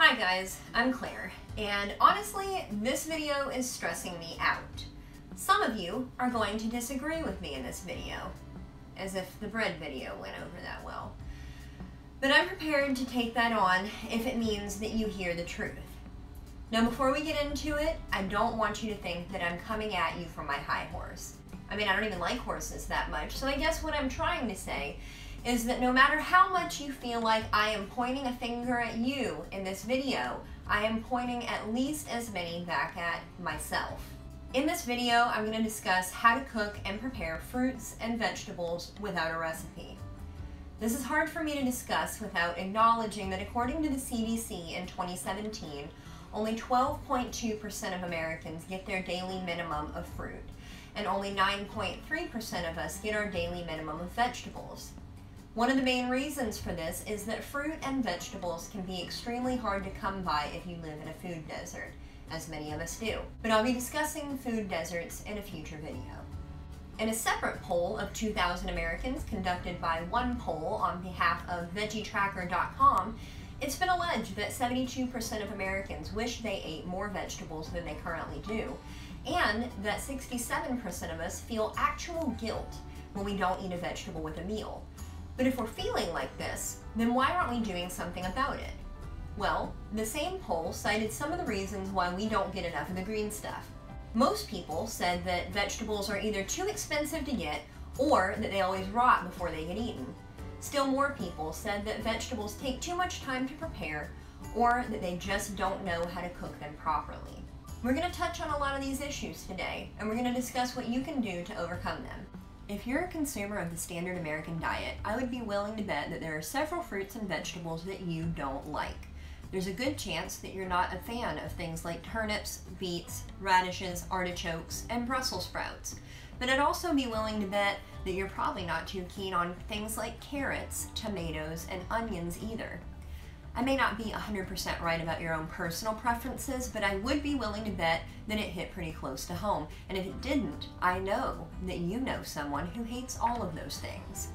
Hi guys, I'm Claire, and honestly, this video is stressing me out. Some of you are going to disagree with me in this video, as if the bread video went over that well. But I'm prepared to take that on if it means that you hear the truth. Now before we get into it, I don't want you to think that I'm coming at you from my high horse. I mean, I don't even like horses that much, so I guess what I'm trying to say is that no matter how much you feel like I am pointing a finger at you in this video, I am pointing at least as many back at myself. In this video, I'm going to discuss how to cook and prepare fruits and vegetables without a recipe. This is hard for me to discuss without acknowledging that according to the CDC in 2017, only 12.2% of Americans get their daily minimum of fruit, and only 9.3% of us get our daily minimum of vegetables. One of the main reasons for this is that fruit and vegetables can be extremely hard to come by if you live in a food desert, as many of us do. But I'll be discussing food deserts in a future video. In a separate poll of 2,000 Americans conducted by OnePoll on behalf of VeggieTracker.com, it's been alleged that 72% of Americans wish they ate more vegetables than they currently do, and that 67% of us feel actual guilt when we don't eat a vegetable with a meal. But if we're feeling like this, then why aren't we doing something about it? Well, the same poll cited some of the reasons why we don't get enough of the green stuff. Most people said that vegetables are either too expensive to get or that they always rot before they get eaten. Still more people said that vegetables take too much time to prepare or that they just don't know how to cook them properly. We're going to touch on a lot of these issues today, and we're going to discuss what you can do to overcome them. If you're a consumer of the standard American diet, I would be willing to bet that there are several fruits and vegetables that you don't like. There's a good chance that you're not a fan of things like turnips, beets, radishes, artichokes, and Brussels sprouts. But I'd also be willing to bet that you're probably not too keen on things like carrots, tomatoes, and onions either. I may not be 100% right about your own personal preferences, but I would be willing to bet that it hit pretty close to home. And if it didn't, I know that you know someone who hates all of those things.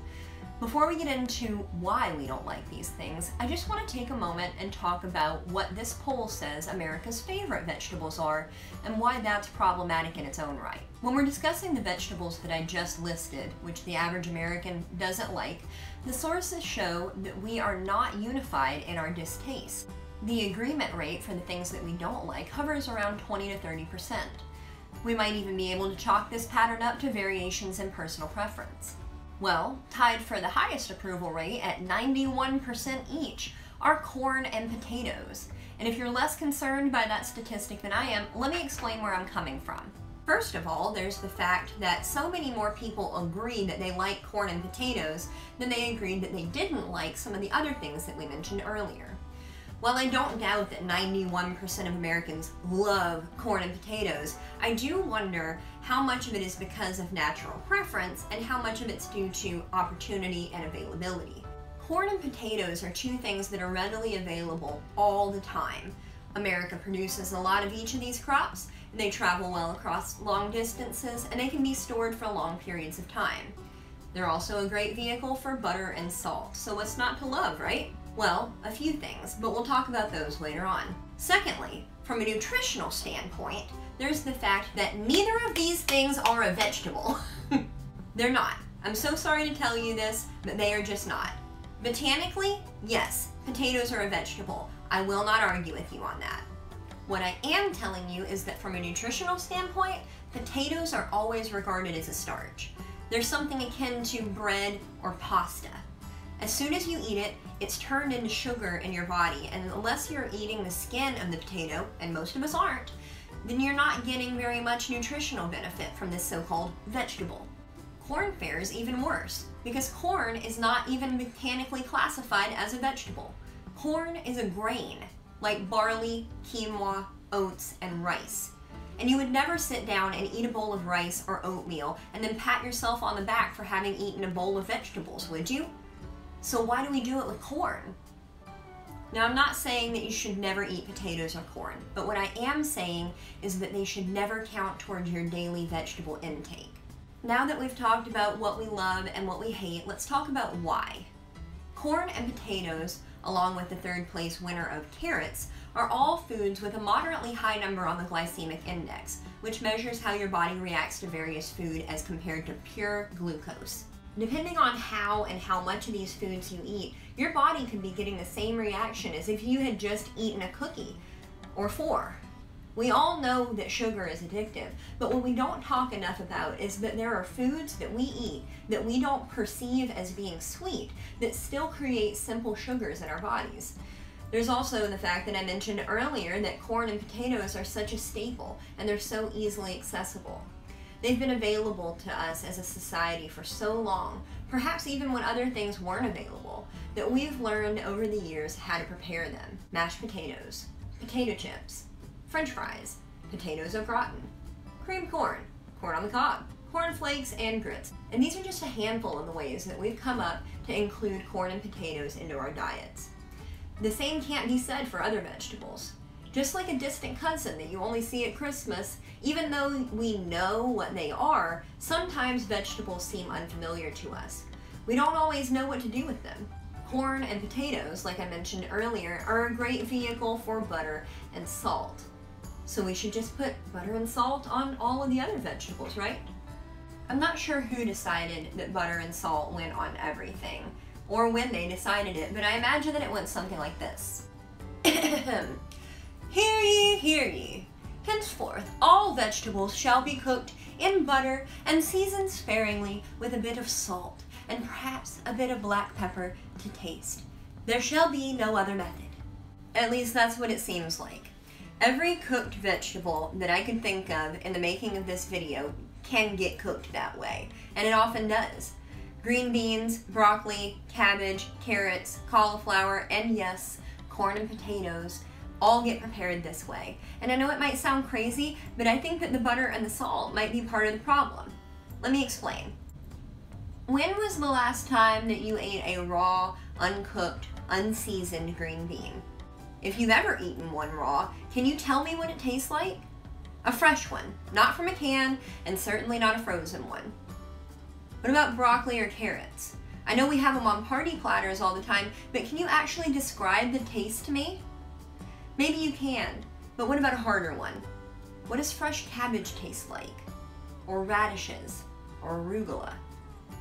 Before we get into why we don't like these things, I just want to take a moment and talk about what this poll says America's favorite vegetables are and why that's problematic in its own right. When we're discussing the vegetables that I just listed, which the average American doesn't like, the sources show that we are not unified in our distaste. The agreement rate for the things that we don't like hovers around 20 to 30%. We might even be able to chalk this pattern up to variations in personal preference. Well, tied for the highest approval rate at 91% each are corn and potatoes. And if you're less concerned by that statistic than I am, let me explain where I'm coming from. First of all, there's the fact that so many more people agree that they like corn and potatoes than they agreed that they didn't like some of the other things that we mentioned earlier. While I don't doubt that 91% of Americans love corn and potatoes, I do wonder how much of it is because of natural preference and how much of it's due to opportunity and availability. Corn and potatoes are two things that are readily available all the time. America produces a lot of each of these crops, they travel well across long distances, and they can be stored for long periods of time. They're also a great vehicle for butter and salt, so what's not to love, right? Well, a few things, but we'll talk about those later on. Secondly, from a nutritional standpoint, there's the fact that neither of these things are a vegetable. They're not. I'm so sorry to tell you this, but they are just not. Botanically, yes, potatoes are a vegetable. I will not argue with you on that. What I am telling you is that from a nutritional standpoint, potatoes are always regarded as a starch. They're something akin to bread or pasta. As soon as you eat it, it's turned into sugar in your body, and unless you're eating the skin of the potato, and most of us aren't, then you're not getting very much nutritional benefit from this so-called vegetable. Corn fares even worse, because corn is not even botanically classified as a vegetable. Corn is a grain, like barley, quinoa, oats, and rice. And you would never sit down and eat a bowl of rice or oatmeal and then pat yourself on the back for having eaten a bowl of vegetables, would you? So why do we do it with corn? Now, I'm not saying that you should never eat potatoes or corn, but what I am saying is that they should never count towards your daily vegetable intake. Now that we've talked about what we love and what we hate, let's talk about why. Corn and potatoes along with the third place winner of carrots, are all foods with a moderately high number on the glycemic index, which measures how your body reacts to various food as compared to pure glucose. Depending on how and how much of these foods you eat, your body could be getting the same reaction as if you had just eaten a cookie or 4. We all know that sugar is addictive, but what we don't talk enough about is that there are foods that we eat that we don't perceive as being sweet that still create simple sugars in our bodies. There's also the fact that I mentioned earlier that corn and potatoes are such a staple and they're so easily accessible. They've been available to us as a society for so long, perhaps even when other things weren't available, that we've learned over the years how to prepare them. Mashed potatoes, potato chips, French fries, potatoes au gratin, creamed corn, corn on the cob, corn flakes, and grits. And these are just a handful of the ways that we've come up to include corn and potatoes into our diets. The same can't be said for other vegetables. Just like a distant cousin that you only see at Christmas, even though we know what they are, sometimes vegetables seem unfamiliar to us. We don't always know what to do with them. Corn and potatoes, like I mentioned earlier, are a great vehicle for butter and salt. So we should just put butter and salt on all of the other vegetables, right? I'm not sure who decided that butter and salt went on everything, or when they decided it, but I imagine that it went something like this. Hear ye, hear ye. Henceforth all vegetables shall be cooked in butter and seasoned sparingly with a bit of salt and perhaps a bit of black pepper to taste. There shall be no other method. At least that's what it seems like. Every cooked vegetable that I can think of in the making of this video can get cooked that way, and it often does. Green beans, broccoli, cabbage, carrots, cauliflower, and yes, corn and potatoes all get prepared this way. And I know it might sound crazy, but I think that the butter and the salt might be part of the problem. Let me explain. When was the last time that you ate a raw, uncooked, unseasoned green bean? If you've ever eaten one raw, can you tell me what it tastes like? A fresh one, not from a can, and certainly not a frozen one. What about broccoli or carrots? I know we have them on party platters all the time, but can you actually describe the taste to me? Maybe you can, but what about a harder one? What does fresh cabbage taste like? Or radishes? Or arugula?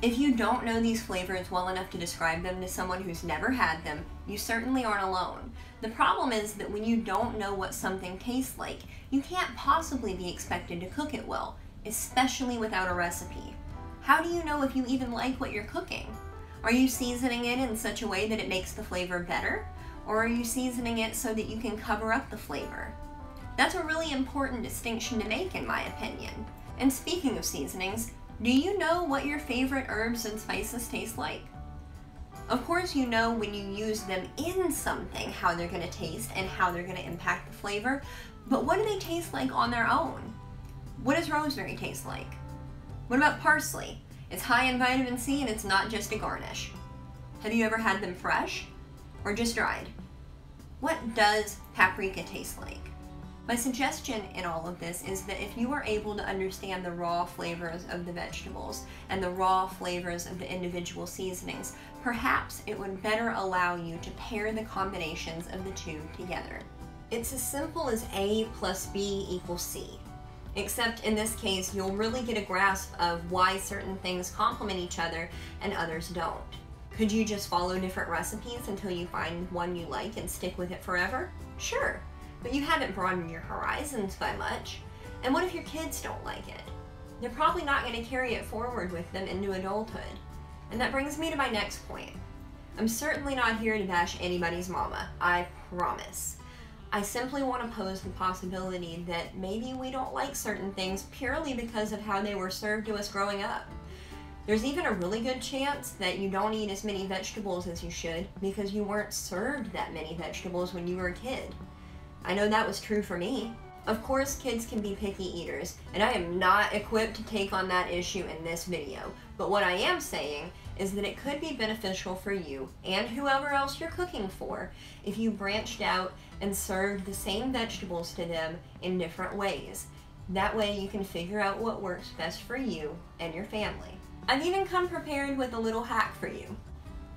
If you don't know these flavors well enough to describe them to someone who's never had them, you certainly aren't alone. The problem is that when you don't know what something tastes like, you can't possibly be expected to cook it well, especially without a recipe. How do you know if you even like what you're cooking? Are you seasoning it in such a way that it makes the flavor better? Or are you seasoning it so that you can cover up the flavor? That's a really important distinction to make, in my opinion. And speaking of seasonings, do you know what your favorite herbs and spices taste like? Of course you know when you use them in something how they're going to taste and how they're going to impact the flavor, but what do they taste like on their own? What does rosemary taste like? What about parsley? It's high in vitamin C and it's not just a garnish. Have you ever had them fresh? Or just dried? What does paprika taste like? My suggestion in all of this is that if you are able to understand the raw flavors of the vegetables and the raw flavors of the individual seasonings, perhaps it would better allow you to pair the combinations of the two together. It's as simple as A plus B equals C. Except in this case, you'll really get a grasp of why certain things complement each other and others don't. Could you just follow different recipes until you find one you like and stick with it forever? Sure, but you haven't broadened your horizons by much. And what if your kids don't like it? They're probably not going to carry it forward with them into adulthood. And that brings me to my next point. I'm certainly not here to bash anybody's mama, I promise. I simply want to pose the possibility that maybe we don't like certain things purely because of how they were served to us growing up. There's even a really good chance that you don't eat as many vegetables as you should because you weren't served that many vegetables when you were a kid. I know that was true for me. Of course, kids can be picky eaters, and I am not equipped to take on that issue in this video, but what I am saying is that it could be beneficial for you and whoever else you're cooking for if you branched out and served the same vegetables to them in different ways. That way you can figure out what works best for you and your family. I've even come prepared with a little hack for you.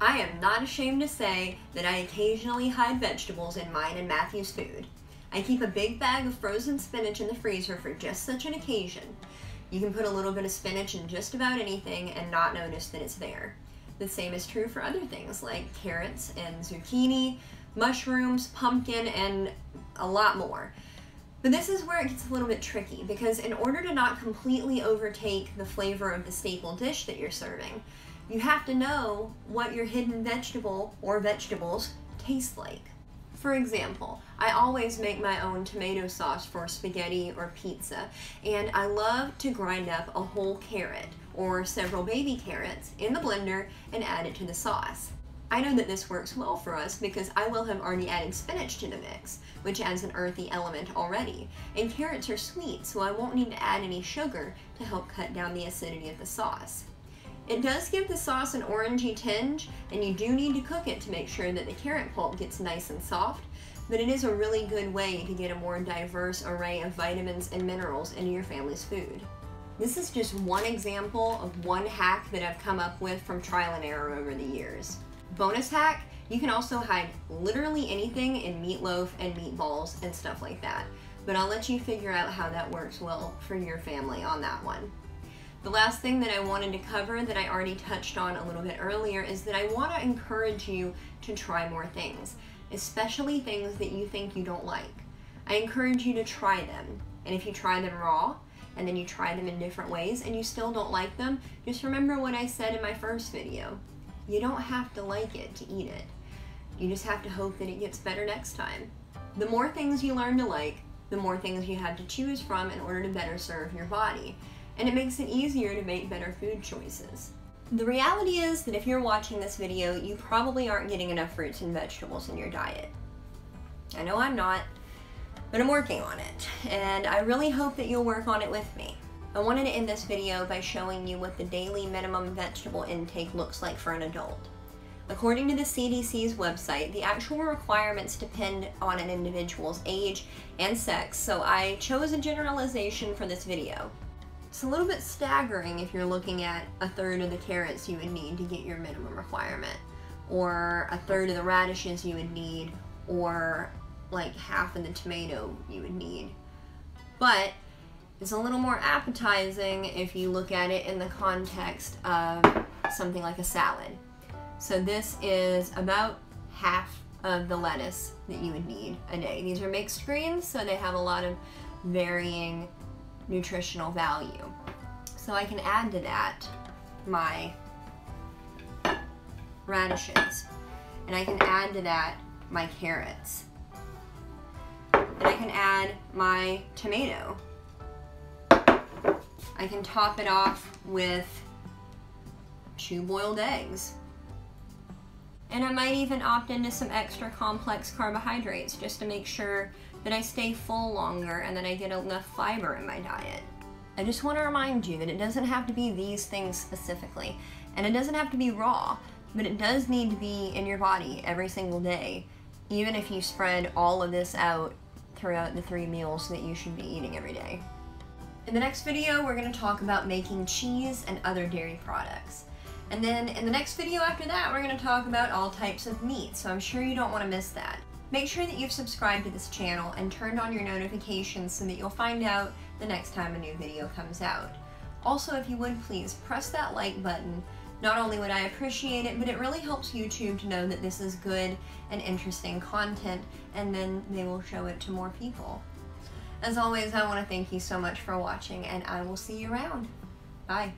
I am not ashamed to say that I occasionally hide vegetables in mine and Matthew's food. I keep a big bag of frozen spinach in the freezer for just such an occasion. You can put a little bit of spinach in just about anything and not notice that it's there. The same is true for other things like carrots and zucchini, mushrooms, pumpkin, and a lot more. But this is where it gets a little bit tricky, because in order to not completely overtake the flavor of the staple dish that you're serving, you have to know what your hidden vegetable or vegetables taste like. For example, I always make my own tomato sauce for spaghetti or pizza, and I love to grind up a whole carrot or several baby carrots in the blender and add it to the sauce. I know that this works well for us because I will have already added spinach to the mix, which adds an earthy element already, and carrots are sweet, so I won't need to add any sugar to help cut down the acidity of the sauce. It does give the sauce an orangey tinge, and you do need to cook it to make sure that the carrot pulp gets nice and soft, but it is a really good way to get a more diverse array of vitamins and minerals into your family's food. This is just one example of one hack that I've come up with from trial and error over the years. Bonus hack, you can also hide literally anything in meatloaf and meatballs and stuff like that, but I'll let you figure out how that works well for your family on that one. The last thing that I wanted to cover that I already touched on a little bit earlier is that I want to encourage you to try more things, especially things that you think you don't like. I encourage you to try them, and if you try them raw, and then you try them in different ways and you still don't like them, just remember what I said in my first video. You don't have to like it to eat it. You just have to hope that it gets better next time. The more things you learn to like, the more things you have to choose from in order to better serve your body. And it makes it easier to make better food choices. The reality is that if you're watching this video, you probably aren't getting enough fruits and vegetables in your diet. I know I'm not, but I'm working on it, and I really hope that you'll work on it with me. I wanted to end this video by showing you what the daily minimum vegetable intake looks like for an adult. According to the CDC's website, the actual requirements depend on an individual's age and sex, so I chose a generalization for this video. It's a little bit staggering if you're looking at a third of the carrots you would need to get your minimum requirement, or a third of the radishes you would need, or like half of the tomato you would need. But it's a little more appetizing if you look at it in the context of something like a salad. So this is about half of the lettuce that you would need a day. These are mixed greens, so they have a lot of varying nutritional value. So I can add to that my radishes, and I can add to that my carrots, and I can add my tomato. I can top it off with 2 boiled eggs. And I might even opt into some extra complex carbohydrates just to make sure that I stay full longer and that I get enough fiber in my diet. I just want to remind you that it doesn't have to be these things specifically, and it doesn't have to be raw, but it does need to be in your body every single day, even if you spread all of this out throughout the 3 meals that you should be eating every day. In the next video, we're going to talk about making cheese and other dairy products. And then in the next video after that, we're going to talk about all types of meat, so I'm sure you don't want to miss that. Make sure that you've subscribed to this channel and turned on your notifications so that you'll find out the next time a new video comes out. Also, if you would please press that like button. Not only would I appreciate it, but it really helps YouTube to know that this is good and interesting content, and then they will show it to more people. As always, I want to thank you so much for watching, and I will see you around. Bye.